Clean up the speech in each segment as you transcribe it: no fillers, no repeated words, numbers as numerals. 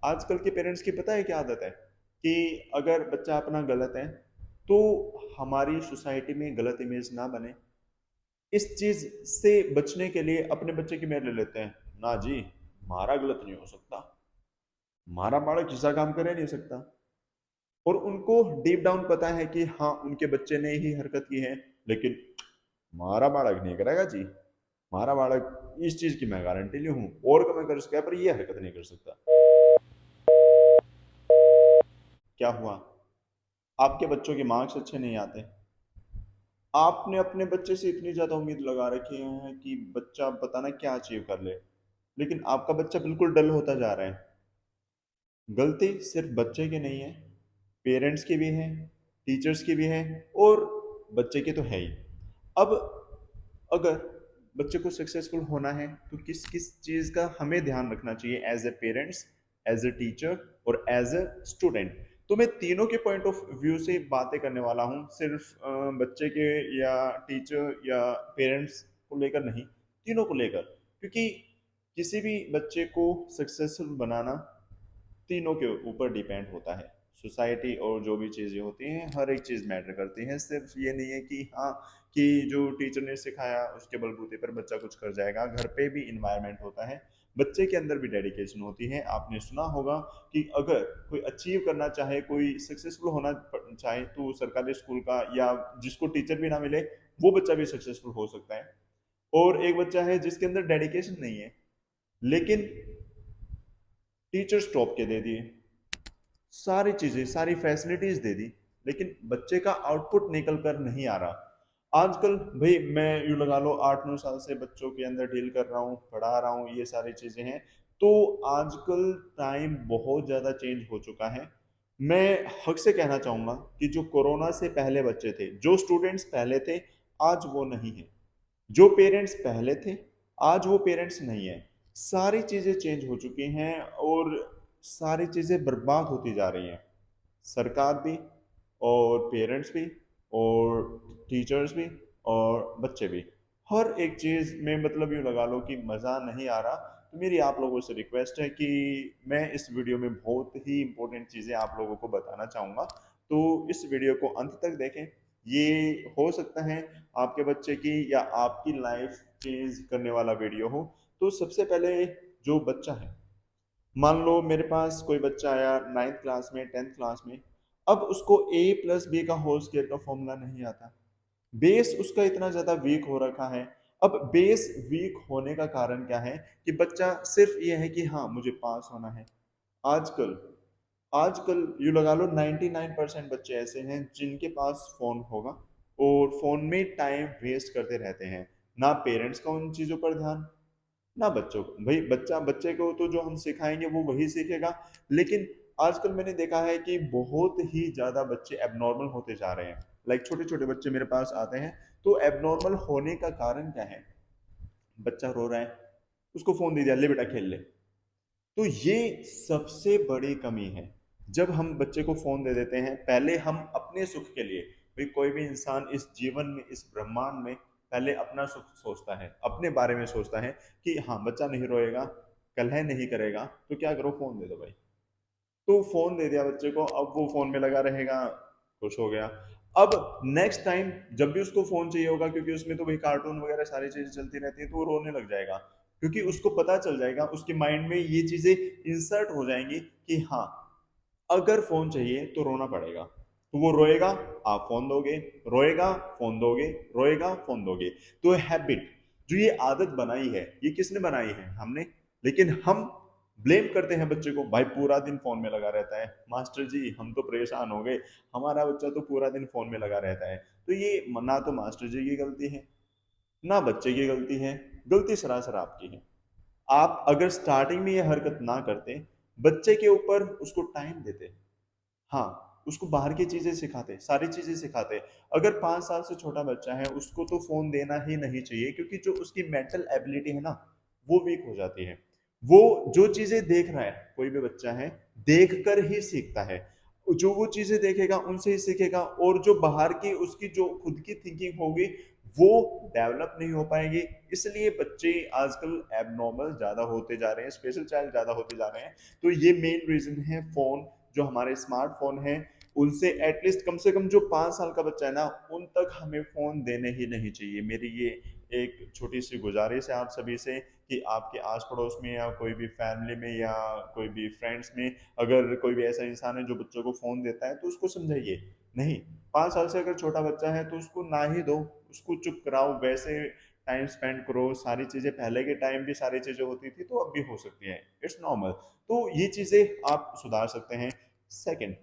आजकल के पेरेंट्स की पता है क्या आदत है कि अगर बच्चा अपना गलत है तो हमारी सोसाइटी में गलत इमेज ना बने, इस चीज से बचने के लिए अपने बच्चे की मेयर ले लेते हैं। ना जी, हमारा गलत नहीं हो सकता, हमारा बालक ऐसा काम कर ही नहीं सकता। और उनको डीप डाउन पता है कि हाँ, उनके बच्चे ने ही हरकत की है, लेकिन हमारा बालक नहीं करेगा जी, हमारा बालक इस चीज की मैं गारंटी ली हूँ, और का मैं कर सकता है पर ये हरकत नहीं कर सकता। क्या हुआ? आपके बच्चों के मार्क्स अच्छे नहीं आते, आपने अपने बच्चे से इतनी ज्यादा उम्मीद लगा रखी है कि बच्चा पता ना क्या अचीव कर ले, लेकिन आपका बच्चा बिल्कुल डल होता जा रहा है। गलती सिर्फ बच्चे की नहीं है, पेरेंट्स की भी है, टीचर्स की भी है, और बच्चे की तो है ही। अब अगर बच्चे को सक्सेसफुल होना है तो किस किस चीज़ का हमें ध्यान रखना चाहिए as a parents, as a teacher और एज ए स्टूडेंट। तो मैं तीनों के पॉइंट ऑफ व्यू से बातें करने वाला हूँ, सिर्फ बच्चे के या टीचर या पेरेंट्स को लेकर नहीं, तीनों को लेकर। क्योंकि किसी भी बच्चे को सक्सेसफुल बनाना तीनों के ऊपर डिपेंड होता है। सोसाइटी और जो भी चीज़ें होती हैं, हर एक चीज़ मैटर करती है। सिर्फ ये नहीं है कि हाँ, कि जो टीचर ने सिखाया उसके बलबूते पर बच्चा कुछ कर जाएगा। घर पे भी इन्वायरमेंट होता है, बच्चे के अंदर भी डेडिकेशन होती है। आपने सुना होगा कि अगर कोई अचीव करना चाहे, कोई सक्सेसफुल होना चाहे, तो सरकारी स्कूल का या जिसको टीचर भी ना मिले वो बच्चा भी सक्सेसफुल हो सकता है। और एक बच्चा है जिसके अंदर डेडिकेशन नहीं है, लेकिन टीचर्स टॉप के दे दिए, सारी चीजें, सारी फैसिलिटीज दे दी, लेकिन बच्चे का आउटपुट निकल कर नहीं आ रहा। आजकल भाई मैं यूं लगा लो 8-9 साल से बच्चों के अंदर डील कर रहा हूँ, पढ़ा रहा हूँ, ये सारी चीजें हैं। तो आजकल टाइम बहुत ज्यादा चेंज हो चुका है। मैं हक से कहना चाहूंगा कि जो कोरोना से पहले बच्चे थे, जो स्टूडेंट्स पहले थे, आज वो नहीं है। जो पेरेंट्स पहले थे, आज वो पेरेंट्स नहीं है। सारी चीजें चेंज हो चुकी हैं और सारी चीजें बर्बाद होती जा रही हैं। सरकार भी और पेरेंट्स भी और टीचर्स भी और बच्चे भी, हर एक चीज में मतलब यूं लगा लो कि मजा नहीं आ रहा। तो मेरी आप लोगों से रिक्वेस्ट है कि मैं इस वीडियो में बहुत ही इंपॉर्टेंट चीजें आप लोगों को बताना चाहूंगा, तो इस वीडियो को अंत तक देखें। ये हो सकता है आपके बच्चे की या आपकी लाइफ चेंज करने वाला वीडियो हो। तो सबसे पहले, जो बच्चा है, मान लो मेरे पास कोई बच्चा आया 9th क्लास में, 10th क्लास में, अब उसको a+b का होल स्क्वायर का फॉर्मूला नहीं आता। बेस उसका इतना ज्यादा वीक हो रखा है। अब बेस वीक होने का कारण क्या है कि बच्चा सिर्फ ये है कि हाँ, मुझे पास होना है। आजकल आजकल यू लगा लो 99% बच्चे ऐसे हैं जिनके पास फोन होगा और फोन में टाइम वेस्ट करते रहते हैं। ना पेरेंट्स का उन चीजों पर ध्यान, ना बच्चों को। भाई बच्चे को तो जो हम सिखाएंगे वो वही सीखेगा। लेकिन आजकल मैंने देखा है कि बहुत ही ज्यादा बच्चे एबनॉर्मल होते जा रहे हैं। लाइक छोटे छोटे बच्चे मेरे पास आते हैं, तो एबनॉर्मल होने का कारण क्या है? बच्चा रो रहा है, उसको फोन दे दिया, ले बेटा खेल ले। तो ये सबसे बड़ी कमी है। जब हम बच्चे को फोन दे देते हैं, पहले हम अपने सुख के लिए, भाई कोई भी इंसान इस जीवन में, इस ब्रह्मांड में पहले अपना सुख सोचता है, अपने बारे में सोचता है कि हाँ, बच्चा नहीं रोएगा, कलह नहीं करेगा, तो क्या करो, फोन दे दो भाई। तो फोन दे दिया बच्चे को, अब वो फोन में लगा रहेगा, खुश हो गया। अब नेक्स्ट टाइम जब भी उसको फोन चाहिए होगा, क्योंकि उसमें तो भाई कार्टून वगैरह सारी चीजें चलती रहती है, तो वो रोने लग जाएगा। क्योंकि उसको पता चल जाएगा, उसके माइंड में ये चीजें इंसर्ट हो जाएंगी कि हाँ, अगर फोन चाहिए तो रोना पड़ेगा। तो वो रोएगा, आप फोन दोगे, रोएगा, फोन दोगे, रोएगा, फोन दोगे। तो हैबिट, जो ये आदत बनाई है, ये किसने बनाई है? हमने। लेकिन हम ब्लेम करते हैं बच्चे को, भाई पूरा दिन फोन में लगा रहता है, मास्टर जी हम तो परेशान हो गए, हमारा बच्चा तो पूरा दिन फोन में लगा रहता है। तो ये ना तो मास्टर जी की गलती है, ना बच्चे की गलती है, गलती सरासर आपकी है। आप अगर स्टार्टिंग में ये हरकत ना करते, बच्चे के ऊपर उसको टाइम देते, हाँ, उसको बाहर की चीजें सिखाते, सारी चीजें सिखाते। अगर 5 साल से छोटा बच्चा है, उसको तो फोन देना ही नहीं चाहिए, क्योंकि जो उसकी मेंटल एबिलिटी है ना, वो वीक हो जाती है। वो जो चीजें देख रहा है, कोई भी बच्चा है, देख कर ही सीखता है। जो वो चीजें देखेगा उनसे ही सीखेगा, और जो बाहर की उसकी जो खुद की थिंकिंग होगी, वो डेवलप नहीं हो पाएगी। इसलिए बच्चे आजकल एबनॉर्मल ज़्यादा होते जा रहे हैं, स्पेशल चाइल्ड ज़्यादा होते जा रहे हैं। तो ये मेन रीज़न है फ़ोन, जो हमारे स्मार्टफ़ोन हैं, उनसे एटलीस्ट कम से कम जो 5 साल का बच्चा है ना, उन तक हमें फ़ोन देने ही नहीं चाहिए। मेरी ये एक छोटी-सी गुज़ारिश है आप सभी से कि आपके आस-पड़ोस में या कोई भी फैमिली में या कोई भी फ्रेंड्स में अगर कोई भी ऐसा इंसान है जो बच्चों को फ़ोन देता है, तो उसको समझाइए, नहीं 5 साल से अगर छोटा बच्चा है तो उसको ना ही दो, उसको चुप कराओ, वैसे टाइम स्पेंड करो। सारी चीज़ें पहले के टाइम भी सारी चीज़ें होती थी, तो अब भी हो सकती हैं, इट्स नॉर्मल। तो ये चीज़ें आप सुधार सकते हैं। सेकंड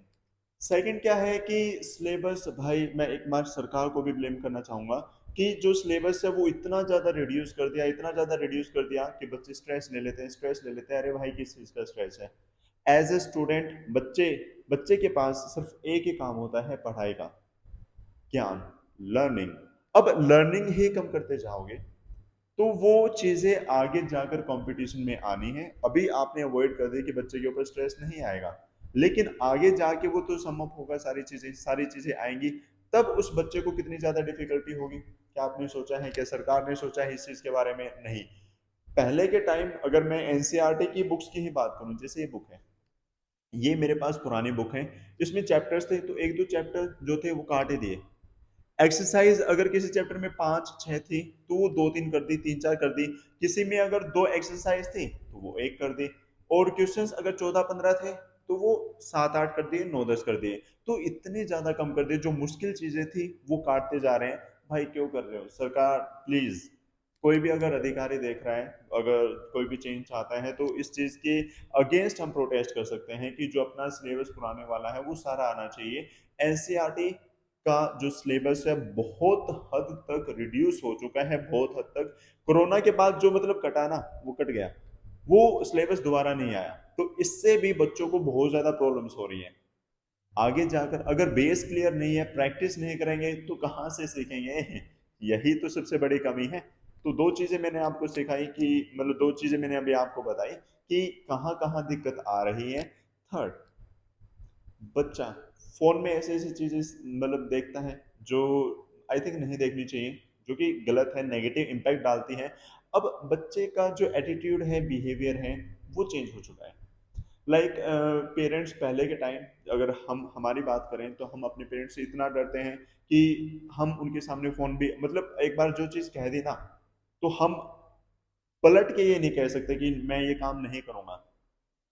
सेकंड क्या है कि सिलेबस, भाई मैं एक बार सरकार को भी ब्लेम करना चाहूँगा कि जो सिलेबस है वो इतना ज़्यादा रिड्यूस कर दिया, इतना ज़्यादा रिड्यूस कर दिया कि बच्चे स्ट्रेस ले लेते हैं, स्ट्रेस ले लेते हैं। अरे भाई किस चीज़ का स्ट्रेस है? एज ए स्टूडेंट बच्चे बच्चे के पास सिर्फ एक ही काम होता है, पढ़ाई का, ज्ञान, लर्निंग। अब लर्निंग ही कम करते जाओगे तो वो चीजें आगे जाकर कंपटीशन में आनी है। अभी आपने अवॉइड कर दी कि बच्चे के ऊपर स्ट्रेस नहीं आएगा, लेकिन आगे जाके वो तो सम अप होगा, सारी चीजें आएंगी, तब उस बच्चे को कितनी ज्यादा डिफिकल्टी होगी। क्या आपने सोचा है, क्या सरकार ने सोचा है इस चीज के बारे में? नहीं। पहले के टाइम, अगर मैं एनसीईआरटी की बुक्स की ही बात करूं, जैसे ये बुक है, ये मेरे पास पुरानी बुक है, इसमें चैप्टर्स थे तो एक दो चैप्टर जो थे वो काट ही दिए। एक्सरसाइज अगर किसी चैप्टर में 5-6 थी तो वो 2-3 कर दी, 3-4 कर दी। किसी में अगर 2 एक्सरसाइज थी तो वो 1 कर दी। और क्वेश्चंस अगर 14-15 थे तो वो 7-8 कर दिए, 9-10 कर दिए। तो इतने ज्यादा कम कर दिए, जो मुश्किल चीजें थी वो काटते जा रहे हैं। भाई क्यों कर रहे हो सरकार? प्लीज, कोई भी अगर अधिकारी देख रहा है, अगर कोई भी चेंज चाहता है, तो इस चीज के अगेंस्ट हम प्रोटेस्ट कर सकते हैं कि जो अपना सिलेबस पुराने वाला है वो सारा आना चाहिए। एनसीईआरटी का जो सिलेबस है बहुत हद तक रिड्यूस हो चुका है, बहुत हद तक। कोरोना के बाद जो मतलब कटा ना, वो कट गया, वो सिलेबस दोबारा नहीं आया। तो इससे भी बच्चों को बहुत ज्यादा प्रॉब्लम्स हो रही हैं। आगे जाकर अगर बेस क्लियर नहीं है, प्रैक्टिस नहीं करेंगे, तो कहाँ से सीखेंगे? यही तो सबसे बड़ी कमी है। तो दो चीजें मैंने आपको सिखाई कि मतलब दो चीजें मैंने अभी आपको बताई कि कहाँ कहाँ दिक्कत आ रही है। थर्ड, बच्चा फोन में ऐसे ऐसी चीजें मतलब देखता है जो आई थिंक नहीं देखनी चाहिए, जो कि गलत है, नेगेटिव इम्पैक्ट डालती है। अब बच्चे का जो एटीट्यूड है, बिहेवियर है, वो चेंज हो चुका है। लाइक पेरेंट्स पहले के टाइम, अगर हम हमारी बात करें तो हम अपने पेरेंट्स से इतना डरते हैं कि हम उनके सामने फोन भी, मतलब एक बार जो चीज कह दी ना, तो हम पलट के ये नहीं कह सकते कि मैं ये काम नहीं करूंगा।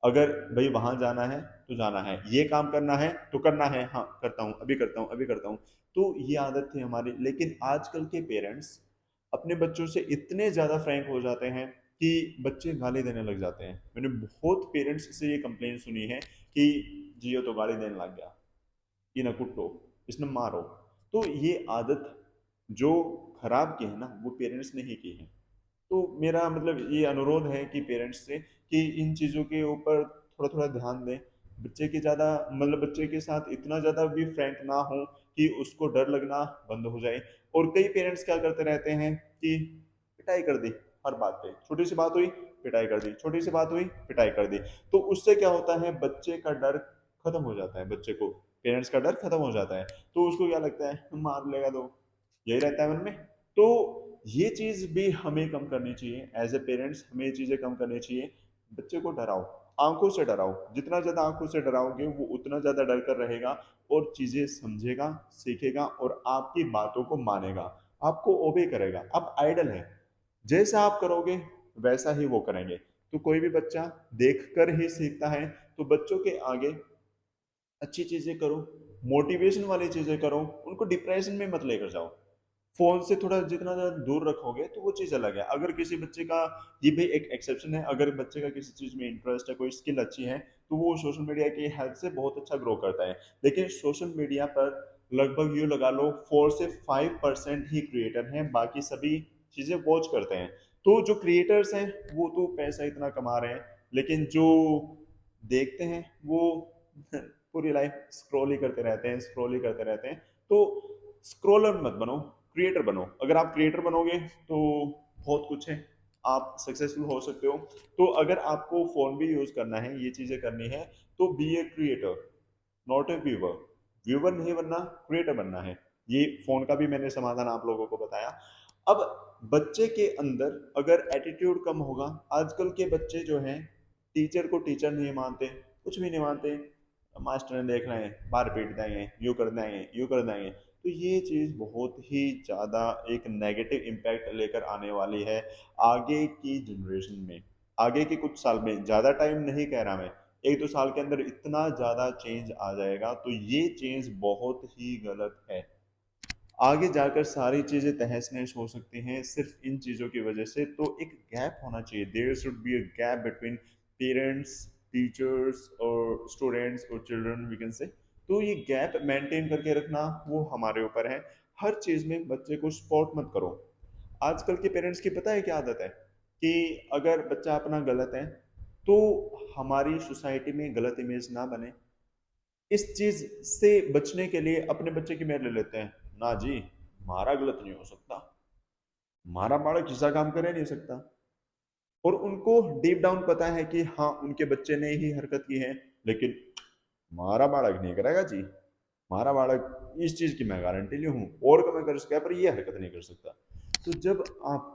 अगर भाई वहां जाना है तो जाना है, ये काम करना है तो करना है, हाँ करता हूँ, अभी करता हूँ, अभी करता हूँ। तो ये आदत थी हमारी। लेकिन आजकल के पेरेंट्स अपने बच्चों से इतने ज्यादा फ्रैंक हो जाते हैं कि बच्चे गाली देने लग जाते हैं। मैंने बहुत पेरेंट्स से ये कंप्लेन सुनी है कि जियो तो गाली देने लग गया, ये ना कुटो, इसने मारो। तो ये आदत जो खराब की है ना, वो पेरेंट्स ने ही की है। तो मेरा मतलब ये अनुरोध है कि पेरेंट्स से कि इन चीज़ों के ऊपर थोड़ा थोड़ा ध्यान दें। बच्चे के ज़्यादा मतलब बच्चे के साथ इतना ज़्यादा भी फ्रैंक ना हो कि उसको डर लगना बंद हो जाए। और कई पेरेंट्स क्या करते रहते हैं कि पिटाई कर दी, हर बात पे छोटी सी बात हुई पिटाई कर दी, छोटी सी बात हुई पिटाई कर दी। तो उससे क्या होता है, बच्चे का डर खत्म हो जाता है, बच्चे को पेरेंट्स का डर खत्म हो जाता है। तो उसको क्या लगता है, मार लेगा तो, यही रहता है मन में। तो ये चीज भी हमें कम करनी चाहिए, एज ए पेरेंट्स हमें ये चीजें कम करनी चाहिए। बच्चे को डराओ, आंखों से डराओ, जितना ज्यादा आंखों से डराओगे वो उतना ज्यादा डर कर रहेगा और चीजें समझेगा, सीखेगा और आपकी बातों को मानेगा, आपको ओबे करेगा। आप आइडल है, जैसा आप करोगे वैसा ही वो करेंगे। तो कोई भी बच्चा देखकर ही सीखता है। तो बच्चों के आगे अच्छी चीजें करो, मोटिवेशन वाली चीजें करो, उनको डिप्रेशन में मत लेकर जाओ। फोन से थोड़ा जितना ज्यादा दूर रखोगे तो वो चीज अलग है। अगर किसी बच्चे का, ये भी एक एक्सेप्शन है, अगर बच्चे का किसी चीज में इंटरेस्ट है, कोई स्किल अच्छी है, तो वो सोशल मीडिया की हेल्प से बहुत अच्छा ग्रो करता है। लेकिन सोशल मीडिया पर लगभग यूँ लगा लो 4 से 5% ही क्रिएटर हैं, बाकी सभी चीजें वॉच करते हैं। तो जो क्रिएटर्स हैं वो तो पैसा इतना कमा रहे हैं, लेकिन जो देखते हैं वो पूरी लाइफ स्क्रॉल ही करते रहते हैं, स्क्रॉल ही करते रहते हैं। तो स्क्रॉलर मत बनो, क्रिएटर बनो। अगर आप क्रिएटर बनोगे तो बहुत कुछ है, आप सक्सेसफुल हो सकते हो। तो अगर आपको फोन भी यूज करना है, ये चीजें करनी है, तो be a creator, not a viewer. Viewer नहीं बनना, क्रिएटर बनना है। ये फोन का भी मैंने समाधान आप लोगों को बताया। अब बच्चे के अंदर अगर एटीट्यूड कम होगा, आजकल के बच्चे जो हैं टीचर को टीचर नहीं मानते, कुछ भी नहीं मानते, मास्टर ने देख रहे हैं मार पीट देंगे, यूँ कर देंगे, यूँ कर देंगे। तो ये चीज़ बहुत ही ज़्यादा एक नेगेटिव इम्पैक्ट लेकर आने वाली है आगे की जनरेशन में। आगे के कुछ साल में, ज़्यादा टाइम नहीं कह रहा मैं, 1-2 साल के अंदर इतना ज़्यादा चेंज आ जाएगा, तो ये चेंज बहुत ही गलत है। आगे जाकर सारी चीज़ें तहस-नहस हो सकती हैं सिर्फ इन चीज़ों की वजह से। तो एक गैप होना चाहिए, there should be a gap between parents, teachers और स्टूडेंट्स और चिल्ड्रन वी कैन से। तो ये गैप मेंटेन करके रखना वो हमारे ऊपर है। हर चीज़ में बच्चे को सपोर्ट मत करो। आजकल के पेरेंट्स की पता है क्या आदत है कि अगर बच्चा अपना गलत है तो हमारी सोसाइटी में गलत इमेज ना बने, इस चीज से बचने के लिए अपने बच्चे की मेयर ले लेते हैं। ना जी, हमारा गलत नहीं हो सकता, हमारा बालक ऐसा काम कर ही नहीं सकता। और उनको डीप डाउन पता है कि हाँ उनके बच्चे ने ही हरकत की है, लेकिन हमारा बालक नहीं करेगा जी, हमारा बालक इस चीज की मैं गारंटी ली हूँ, और का मैं कर सकता है पर ये हरकत नहीं कर सकता। तो जब आप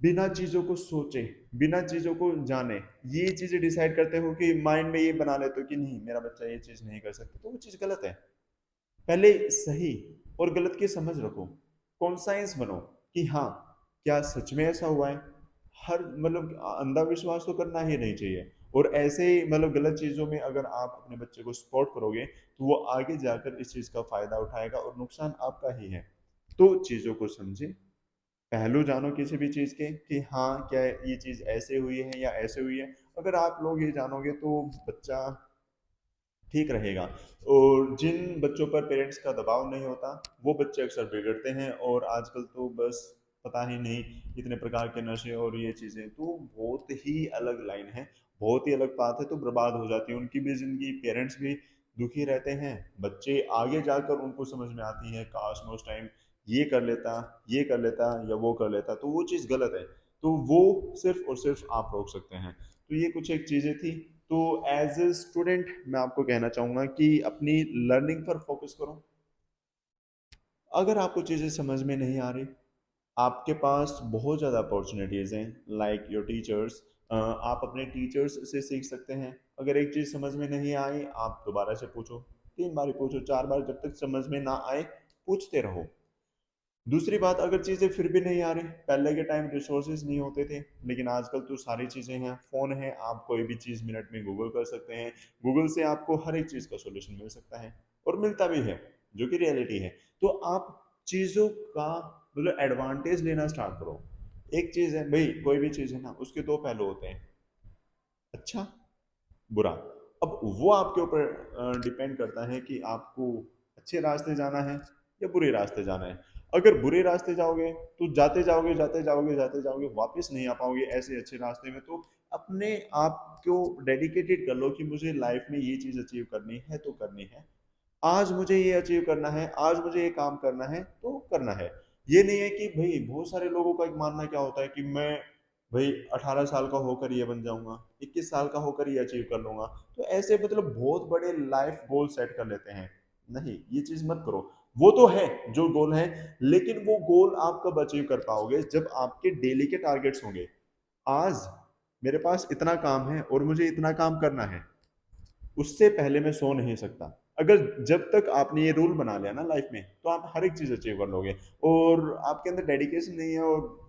बिना चीजों को सोचे, बिना चीजों को जाने ये चीजें डिसाइड करते हो कि माइंड में ये बना लेते हो कि नहीं मेरा बच्चा ये चीज नहीं कर सकता, तो वो चीज गलत है। पहले सही और गलत की समझ रखो, कॉन्साइंस बनो कि हाँ क्या सच में ऐसा हुआ है। हर मतलब अंधा विश्वास तो करना ही नहीं चाहिए। और ऐसे ही मतलब गलत चीजों में अगर आप अपने बच्चे को सपोर्ट करोगे तो वो आगे जाकर इस चीज का फायदा उठाएगा और नुकसान आपका ही है। तो चीजों को समझे, पहलू जानो किसी भी चीज के कि हाँ क्या ये चीज ऐसे हुई है या ऐसे हुई है। अगर आप लोग ये जानोगे तो बच्चा ठीक रहेगा। और जिन बच्चों पर पेरेंट्स का दबाव नहीं होता वो बच्चे अक्सर बिगड़ते हैं। और आजकल तो बस पता ही नहीं इतने प्रकार के नशे और ये चीज़ें तो बहुत ही अलग लाइन है, बहुत ही अलग बात है, तो बर्बाद हो जाती है उनकी भी ज़िंदगी, पेरेंट्स भी दुखी रहते हैं। बच्चे आगे जाकर उनको समझ में आती है काश मैं उस टाइम ये कर लेता, ये कर लेता या वो कर लेता, तो वो चीज़ गलत है। तो वो सिर्फ और सिर्फ आप रोक सकते हैं। तो ये कुछ एक चीज़ें थी। तो एज ए स्टूडेंट मैं आपको कहना चाहूँगा कि अपनी लर्निंग पर फोकस करो। अगर आपको चीज़ें समझ में नहीं आ रही, आपके पास बहुत ज़्यादा अपॉर्चुनिटीज़ हैं लाइक योर टीचर्स। आप अपने टीचर्स से सीख सकते हैं। अगर एक चीज़ समझ में नहीं आई आप दोबारा से पूछो, 3 बार पूछो, 4 बार, जब तक समझ में ना आए पूछते रहो। दूसरी बात, अगर चीज़ें फिर भी नहीं आ रही, पहले के टाइम रिसोर्सेज नहीं होते थे, लेकिन आजकल तो सारी चीज़ें हैं, फ़ोन है, आप कोई भी चीज़ मिनट में गूगल कर सकते हैं। गूगल से आपको हर एक चीज़ का सॉल्यूशन मिल सकता है और मिलता भी है, जो कि रियलिटी है। तो आप चीज़ों का मतलब एडवांटेज लेना स्टार्ट करो। एक चीज़ है भाई, कोई भी चीज़ है ना उसके दो पहलू होते हैं, अच्छा बुरा। अब वो आपके ऊपर डिपेंड करता है कि आपको अच्छे रास्ते जाना है या बुरे रास्ते जाना है। अगर बुरे रास्ते जाओगे तो जाते जाओगे जाते जाओगे जाते जाओगे, वापस नहीं आ पाओगे ऐसे अच्छे रास्ते में। तो अपने आप को डेडिकेटेड कर लो कि मुझे लाइफ में ये चीज़ अचीव करनी है तो करनी है। आज मुझे ये अचीव करना है, आज मुझे ये काम करना है तो करना है। ये नहीं है कि भाई बहुत सारे लोगों का एक मानना क्या होता है कि मैं भाई 18 साल का होकर ये बन जाऊंगा, 21 साल का होकर ये अचीव कर लूंगा। तो ऐसे मतलब बहुत बड़े लाइफ गोल सेट कर लेते हैं। नहीं, ये चीज मत करो। वो तो है जो गोल है, लेकिन वो गोल आप कब अचीव कर पाओगे जब आपके डेली के टारगेट्स होंगे। आज मेरे पास इतना काम है और मुझे इतना काम करना है, उससे पहले मैं सो नहीं सकता। अगर जब तक आपने ये रूल बना लिया ना लाइफ में, तो आप हर एक चीज अचीव कर लोगे। और आपके अंदर डेडिकेशन नहीं है और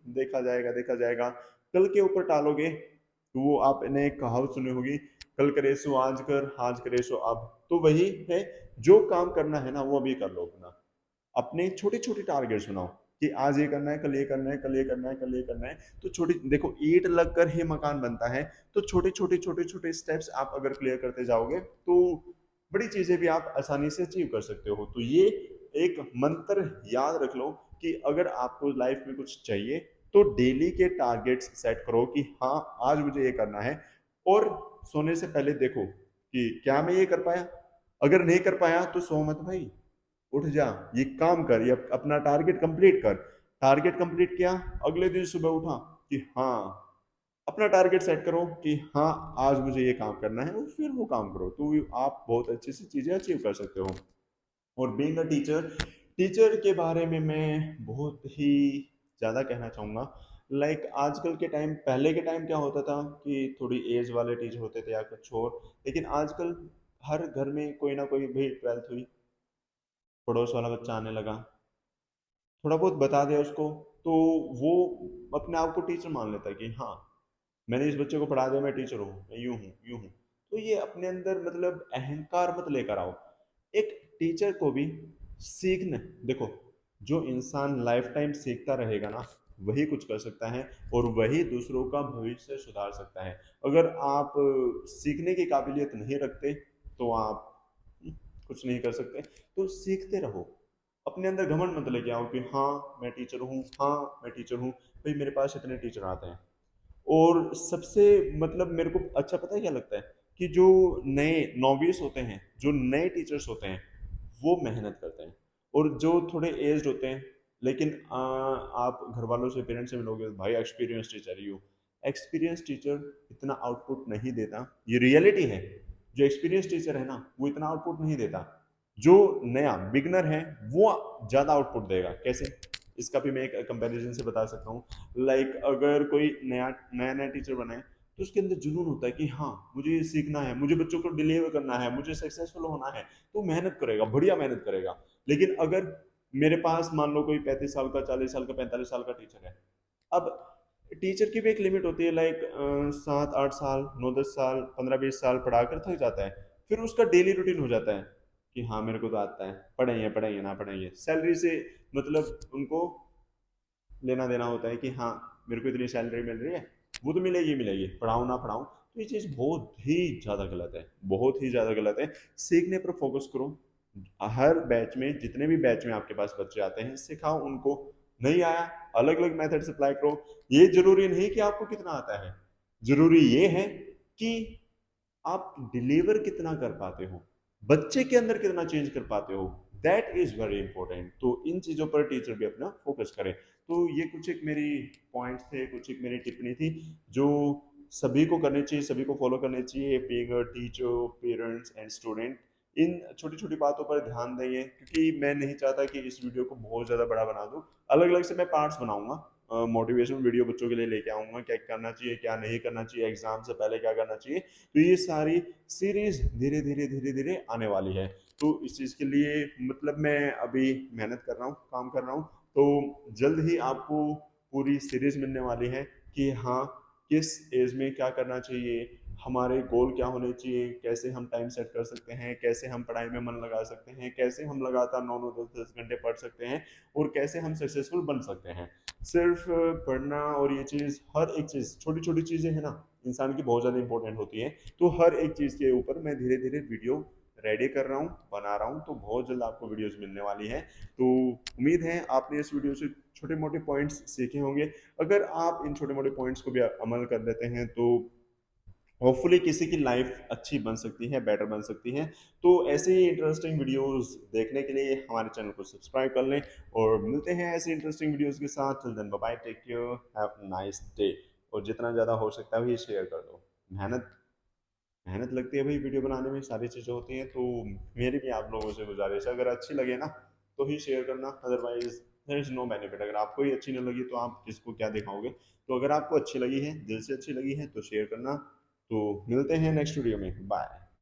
देखा जाएगा देखा जाएगा, कल के ऊपर टालोगे तो वो आपने एक कहावत सुनी होगी, कल करे सो आज कर, आज करे सो अब। तो वही है, जो काम करना है ना वो अभी कर लो अपना। अपने छोटे छोटे टारगेट्स बनाओ कि आज ये करना है, कल ये करना है, कल ये करना है, कल ये करना है। तो छोटी देखो, ईंट लगकर ही मकान बनता है। तो छोटे छोटे छोटे छोटे स्टेप्स आप अगर क्लियर करते जाओगे तो बड़ी चीजें भी आप आसानी से अचीव कर सकते हो। तो ये एक मंत्र याद रख लो कि अगर आपको लाइफ में कुछ चाहिए तो डेली के टारगेट्स सेट करो कि हाँ आज मुझे ये करना है। और सोने से पहले देखो कि क्या मैं ये कर पाया। अगर नहीं कर पाया तो सो मत भाई, उठ जा, ये काम कर, ये अपना टारगेट कंप्लीट कर। टारगेट कंप्लीट किया, अगले दिन सुबह उठा कि हाँ अपना टारगेट सेट करो कि हाँ आज मुझे ये काम करना है और फिर वो काम करो, तो आप बहुत अच्छे से चीजें अचीव कर सकते हो। और बीइंग अ टीचर, टीचर के बारे में मैं बहुत ही ज़्यादा कहना चाहूँगा। लाइक आजकल के टाइम, पहले के टाइम क्या होता था कि थोड़ी एज वाले टीचर होते थे या कुछ और, लेकिन आजकल हर घर में कोई ना कोई भी 12th हुई, पड़ोस वाला बच्चा आने लगा, थोड़ा बहुत बता दिया उसको, तो वो अपने आप को टीचर मान लेता है कि हाँ, मैंने इस बच्चे को पढ़ा दिया, मैं टीचर हूँ, मैं यूं हूँ यूं हूँ। तो ये अपने अंदर मतलब अहंकार मत लेकर आओ। एक टीचर को भी सीखना, देखो, जो इंसान लाइफ टाइम सीखता रहेगा ना, वही कुछ कर सकता है और वही दूसरों का भविष्य सुधार सकता है। अगर आप सीखने की काबिलियत नहीं रखते तो आप कुछ नहीं कर सकते। तो सीखते रहो, अपने अंदर घमंड मत लेके आओ कि हाँ मैं टीचर हूँ, हाँ मैं टीचर हूँ, भाई मेरे पास इतने टीचर आते हैं। और सबसे मतलब मेरे को अच्छा पता है क्या लगता है, कि जो नए नॉविस होते हैं, जो नए टीचर्स होते हैं, वो मेहनत करते हैं। और जो थोड़े एज्ड होते हैं, लेकिन आप घर वालों से, पेरेंट्स से मिलोगे तो भाई एक्सपीरियंस टीचर ही हो। एक्सपीरियंस टीचर इतना आउटपुट नहीं देता, ये रियलिटी है। जो एक्सपीरियंस टीचर है ना, वो इतना आउटपुट नहीं देता। जो नया बिगनर है वो ज़्यादा आउटपुट देगा। कैसे? इसका भी मैं एक कंपैरिजन से बता सकता हूँ। लाइक अगर कोई नया नया नया टीचर बना है, तो उसके अंदर जुनून होता है कि हाँ मुझे ये सीखना है, मुझे बच्चों को डिलीवर करना है, मुझे सक्सेसफुल होना है। तो मेहनत करेगा, बढ़िया मेहनत करेगा। लेकिन अगर मेरे पास मान लो कोई 35 साल का, 40 साल का, 45 साल का टीचर है, अब टीचर की भी एक लिमिट होती है। लाइक 7 8 साल, 9 10 साल, 15 20 साल पढ़ाकर थक जाता है। फिर उसका डेली रूटीन हो जाता है कि हाँ मेरे को तो आता है, पढ़ाइए पढ़ाइए ना पढ़ाइए, सैलरी से मतलब उनको लेना देना होता है कि हाँ मेरे को इतनी सैलरी मिल रही है, वो तो मिलेगी मिलेगी, पढ़ाऊँ ना पढ़ाऊँ। तो ये चीज़ बहुत ही ज़्यादा गलत है, बहुत ही ज़्यादा गलत है। सीखने पर फोकस करो। हर बैच में, जितने भी बैच में आपके पास बच्चे आते हैं, सिखाओ उनको। नहीं आया, अलग अलग मेथड अप्लाई करो। ये जरूरी नहीं कि आपको कितना आता है, जरूरी ये है कि आप डिलीवर कितना कर पाते हो, बच्चे के अंदर कितना चेंज कर पाते हो। That is very important. तो इन चीजों पर टीचर भी अपना फोकस करे। तो ये कुछ एक मेरी पॉइंट्स थे, कुछ एक मेरी टिप्पणी थी, जो सभी को करनी चाहिए, सभी को फॉलो करनी चाहिए। Being a teacher, parents and student, इन छोटी छोटी बातों पर ध्यान देंगे, क्योंकि मैं नहीं चाहता कि इस वीडियो को बहुत ज्यादा बड़ा बना दूं। अलग अलग से मैं पार्ट्स बनाऊंगा, मोटिवेशनल वीडियो बच्चों के लिए लेके आऊंगा, क्या करना चाहिए क्या नहीं करना चाहिए, एग्जाम से पहले क्या करना चाहिए। तो ये सारी सीरीज धीरे धीरे धीरे धीरे आने वाली है। तो इस चीज़ के लिए मतलब मैं अभी मेहनत कर रहा हूँ, काम कर रहा हूँ। तो जल्द ही आपको पूरी सीरीज मिलने वाली है कि हाँ किस एज में क्या करना चाहिए, हमारे गोल क्या होने चाहिए, कैसे हम टाइम सेट कर सकते हैं, कैसे हम पढ़ाई में मन लगा सकते हैं, कैसे हम लगातार 9 9 10 10 घंटे पढ़ सकते हैं, और कैसे हम सक्सेसफुल बन सकते हैं। सिर्फ पढ़ना और ये चीज़, हर एक चीज़, छोटी छोटी चीज़ें हैं ना, इंसान की बहुत ज़्यादा इंपॉर्टेंट होती है। तो हर एक चीज़ के ऊपर मैं धीरे धीरे वीडियो रेडी कर रहा हूँ, बना रहा हूँ। तो बहुत जल्द आपको वीडियोस मिलने वाली है। तो उम्मीद है आपने इस वीडियो से छोटे मोटे पॉइंट्स सीखे होंगे। अगर आप इन छोटे मोटे पॉइंट्स को भी अमल कर लेते हैं, तो होपफुली किसी की लाइफ अच्छी बन सकती है, बेटर बन सकती है। तो ऐसे ही इंटरेस्टिंग वीडियोस देखने के लिए हमारे चैनल को सब्सक्राइब कर लें, और मिलते हैं ऐसे इंटरेस्टिंग वीडियोस के साथ। Till then bye bye, take care, have nice day. और जितना ज़्यादा हो सकता है वही शेयर कर दो। मेहनत मेहनत लगती है भाई, वीडियो बनाने में सारी चीज़ें होती हैं। तो मेरी भी आप लोगों से गुजारिश है, अगर अच्छी लगे ना तो ही शेयर करना, otherwise there is no benefit. अगर आपको ही अच्छी नहीं लगी तो आप किसको क्या दिखाओगे। तो अगर आपको अच्छी लगी है, दिल से अच्छी लगी है, तो शेयर करना। तो मिलते हैं नेक्स्ट वीडियो में, बाय।